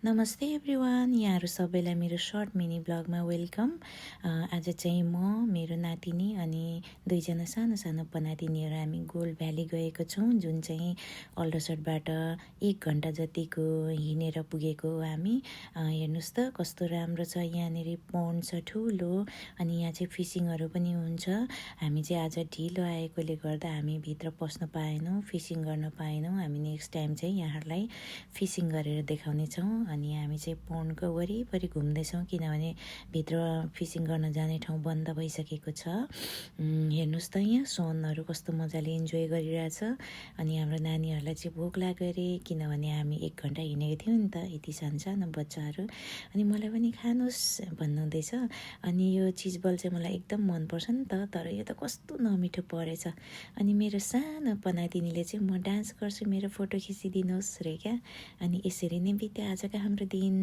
नमस्ते एभ्रिवान, यहाँहरू सबैलाई मेरो सर्ट मिनी ब्लगमा वेलकम। आज चाहिँ म मेरो नातिनी अनि दुईजना सानो सानो पनातिनीहरू हामी गोल्ड भ्याली गएको छौँ, जुन चाहिँ अल्डरसटबाट 1 घन्टा जतिको हिँडेर पुगेको हो हामी। हेर्नुहोस् त कस्तो राम्रो छ, यहाँनिर पोन्ड छ ठुलो, अनि यहाँ चाहिँ फिसिङहरू पनि हुन्छ। हामी चाहिँ आज ढिलो आएकोले गर्दा हामी भित्र पस्न पाएनौँ, फिसिङ गर्न पाएनौँ। हामी नेक्स्ट टाइम चाहिँ यहाँहरूलाई फिसिङ गरेर देखाउनेछौँ। अनि हामी चाहिँ पोन्डको वरिपरि घुम्दैछौँ, किनभने भित्र फिसिङ गर्न जाने ठाउँ बन्द भइसकेको छ। हेर्नुहोस् त यहाँ सोनहरू कस्तो मजाले इन्जोय गरिरहेछ। अनि हाम्रो नानीहरूलाई चाहिँ भोक लाग्यो अरे, किनभने हामी 1 घन्टा हिँडेको थियौँ नि त, यति सानो बच्चाहरू। अनि मलाई पनि खानुहोस् भन्नुहुँदैछ। अनि यो चिजबल चाहिँ मलाई एकदम मनपर्छ नि त, तर यो त कस्तो नमिठो परेछ। अनि मेरो सानो पनातिनीले चाहिँ म डान्स गर्छु, मेरो फोटो खिचिदिनुहोस् रे क्या। अनि यसरी नै बित्यो आजको हाम्रो दिन।